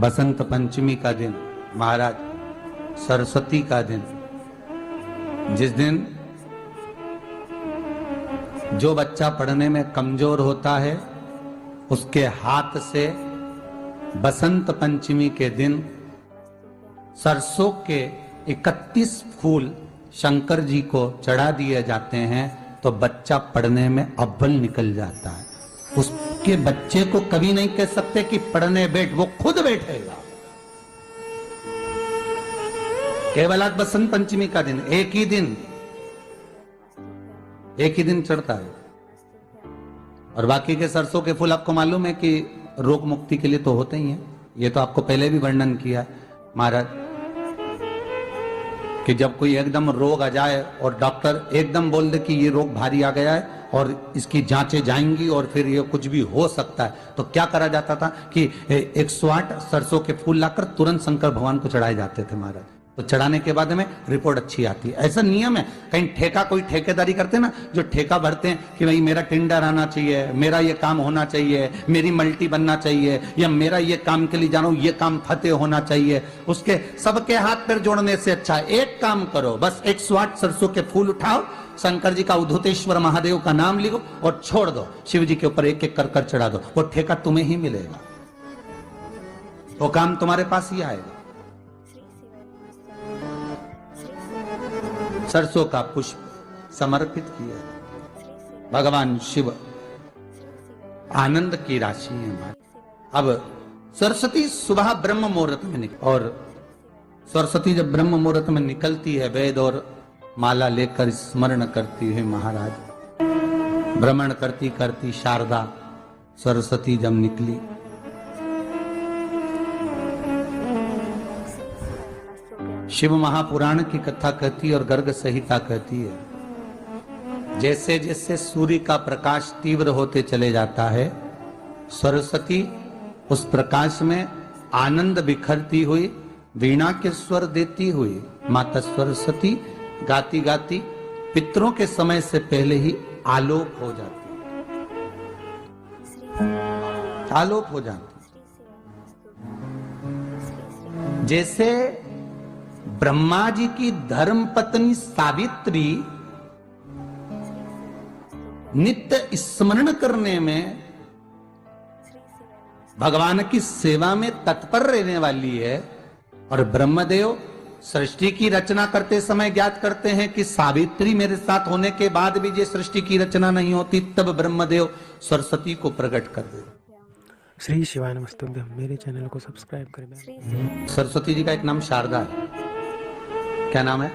बसंत पंचमी का दिन, महाराज सरस्वती का दिन, जिस दिन जो बच्चा पढ़ने में कमजोर होता है उसके हाथ से बसंत पंचमी के दिन सरसों के 31 फूल शंकर जी को चढ़ा दिए जाते हैं तो बच्चा पढ़ने में अव्वल निकल जाता है। उसके बच्चे को कभी नहीं कह सकते कि पढ़ने बैठ, वो खुद बैठेगा। केवल आज बसंत पंचमी का दिन, एक ही दिन चढ़ता है। और बाकी के सरसों के फूल आपको मालूम है कि रोग मुक्ति के लिए तो होते ही हैं। ये तो आपको पहले भी वर्णन किया महाराज कि जब कोई एकदम रोग आ जाए और डॉक्टर एकदम बोल दे कि ये रोग भारी आ गया है और इसकी जांचें जाएंगी और फिर ये कुछ भी हो सकता है, तो क्या करा जाता था कि 108 सरसों के फूल लाकर तुरंत शंकर भगवान को चढ़ाए जाते थे महाराज। तो चढ़ाने के बाद में रिपोर्ट अच्छी आती है। ऐसा नियम है। कहीं ठेका, कोई ठेकेदारी करते हैं ना, जो ठेका भरते हैं कि भाई मेरा टेंडर आना चाहिए, मेरा ये काम होना चाहिए, मेरी मल्टी बनना चाहिए, या मेरा ये काम के लिए जा रहा हूं, ये काम फतेह होना चाहिए, उसके सबके हाथ पैर जोड़ने से अच्छा है एक काम करो, बस 108 सरसों के फूल उठाओ, शंकर जी का उद्धतेश्वर महादेव का नाम लिखो और छोड़ दो, शिव जी के ऊपर एक एक कर चढ़ा दो, वो ठेका तुम्हें ही मिलेगा, वो काम तुम्हारे पास ही आएगा। सरसों का पुष्प समर्पित किया, भगवान शिव आनंद की राशि है। अब सरस्वती सुबह ब्रह्म मुहूर्त में निकल, और सरस्वती जब ब्रह्म मुहूर्त में निकलती है, वेद और माला लेकर स्मरण करती है महाराज, भ्रमण करती करती शारदा सरस्वती जब निकली, शिव महापुराण की कथा कहती है और गर्ग संहिता कहती है, जैसे जैसे सूर्य का प्रकाश तीव्र होते चले जाता है, सरस्वती उस प्रकाश में आनंद बिखरती हुई, वीणा के स्वर देती हुई माता सरस्वती गाती गाती पितरों के समय से पहले ही आलोक हो जाती, आलोक हो जाती। जैसे ब्रह्मा जी की धर्म पत्नी सावित्री नित्य स्मरण करने में, भगवान की सेवा में तत्पर रहने वाली है, और ब्रह्मदेव सृष्टि की रचना करते समय ज्ञात करते हैं कि सावित्री मेरे साथ होने के बाद भी ये सृष्टि की रचना नहीं होती, तब ब्रह्मदेव सरस्वती को प्रकट कर दे। श्री शिवाय नमस्तुभ्यं, मेरे चैनल को सब्सक्राइब करें। सरस्वती जी का एक नाम शारदा है। क्या नाम है?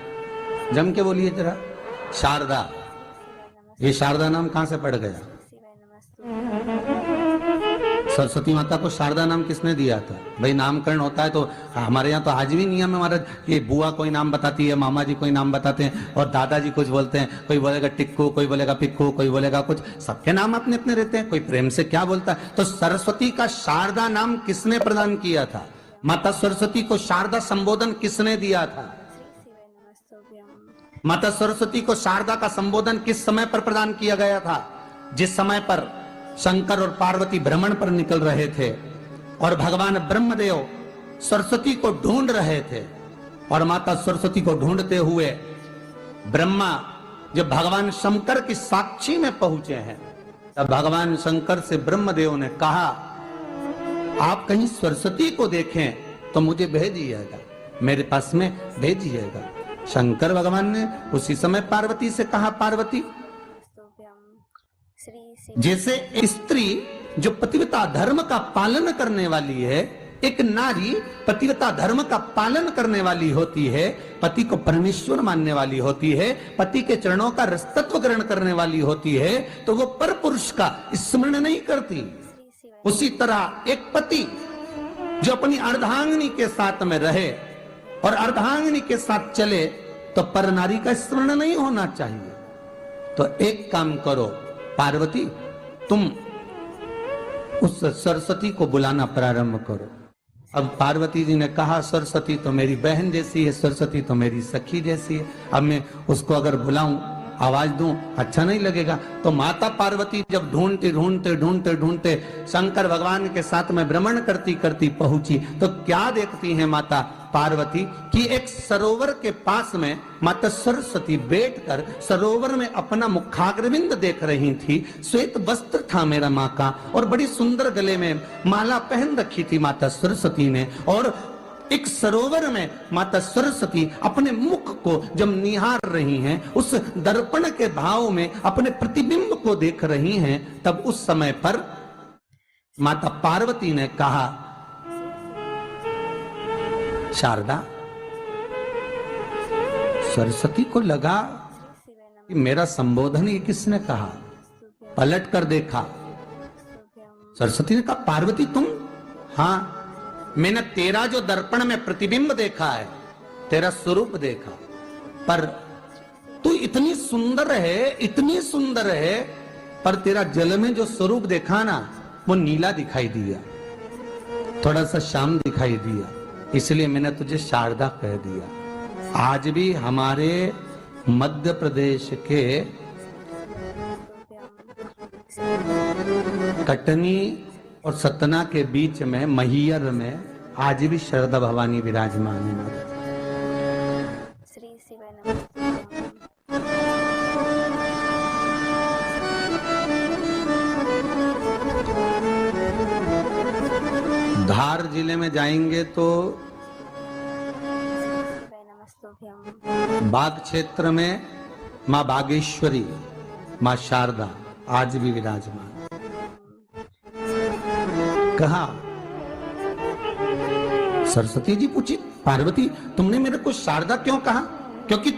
जम के बोलिए जरा। शारदा। ये शारदा नाम कहां से पड़ गया? सरस्वती माता को शारदा नाम किसने दिया था? भाई नामकरण होता है तो हमारे यहाँ तो आज भी नियम है महाराज कि बुआ कोई नाम बताती है, मामा जी कोई नाम बताते हैं और दादाजी कुछ बोलते हैं, कोई बोलेगा टिक्कू, कोई बोलेगा पिक्कू, कोई बोलेगा कुछ, सबके नाम अपने अपने रहते हैं, कोई प्रेम से क्या बोलता है। तो सरस्वती का शारदा नाम किसने प्रदान किया था? माता सरस्वती को शारदा संबोधन किसने दिया था? माता सरस्वती को शारदा का संबोधन किस समय पर प्रदान किया गया था? जिस समय पर शंकर और पार्वती भ्रमण पर निकल रहे थे और भगवान ब्रह्मदेव सरस्वती को ढूंढ रहे थे, और माता सरस्वती को ढूंढते हुए ब्रह्मा जब भगवान शंकर की साक्षी में पहुंचे हैं, तब भगवान शंकर से ब्रह्मदेव ने कहा, आप कहीं सरस्वती को देखें तो मुझे भेजिएगा, मेरे पास में भेजिएगा। शंकर भगवान ने उसी समय पार्वती से कहा, पार्वती, जैसे स्त्री जो पतिव्रता धर्म का पालन करने वाली है, एक नारी पतिव्रता धर्म का पालन करने वाली होती है, पति को परमेश्वर मानने वाली होती है, पति के चरणों का रसतत्व ग्रहण करने वाली होती है, तो वो पर पुरुष का स्मरण नहीं करती। उसी तरह एक पति जो अपनी अर्धांगिनी के साथ में रहे और अर्धांगिनी के साथ चले, तो पर नारी का स्मरण नहीं होना चाहिए। तो एक काम करो पार्वती, तुम उस सरस्वती को बुलाना प्रारंभ करो। अब पार्वती जी ने कहा, सरस्वती तो मेरी बहन जैसी है, सरस्वती तो मेरी सखी जैसी है, अब मैं उसको अगर बुलाऊं आवाज दूं, अच्छा नहीं लगेगा। तो माता पार्वती जब ढूंढते ढूंढते ढूंढते ढूंढते शंकर भगवान के साथ में भ्रमण करती करती पहुंची, तो क्या देखती हैं माता पार्वती कि एक सरोवर के पास में माता सरस्वती बैठकर सरोवर में अपना मुखाग्रविंद देख रही थी। श्वेत वस्त्र था मेरा माँ का और बड़ी सुंदर गले में माला पहन रखी थी माता सरस्वती ने। और एक सरोवर में माता सरस्वती अपने मुख को जब निहार रही हैं, उस दर्पण के भाव में अपने प्रतिबिंब को देख रही हैं, तब उस समय पर माता पार्वती ने कहा, शारदा, सरस्वती को लगा कि मेरा संबोधन ये किसने कहा। पलट कर देखा, सरस्वती ने कहा, पार्वती तुम? हाँ, मैंने तेरा जो दर्पण में प्रतिबिंब देखा है, तेरा स्वरूप देखा, पर तू इतनी सुंदर है, इतनी सुंदर है, पर तेरा जल में जो स्वरूप देखा ना, वो नीला दिखाई दिया, थोड़ा सा श्याम दिखाई दिया, इसलिए मैंने तुझे शारदा कह दिया। आज भी हमारे मध्य प्रदेश के कटनी और सतना के बीच में मैहर में आज भी शारदा भवानी विराजमान है। श्री शिवाय नमः। धार जिले में जाएंगे तो शिवाय नमस्तुभ्यं। बाग क्षेत्र में माँ बागेश्वरी, माँ शारदा आज भी विराजमान। कहा, सरस्वती जी पूछी, पार्वती तुमने मेरे को शारदा क्यों कहा? क्योंकि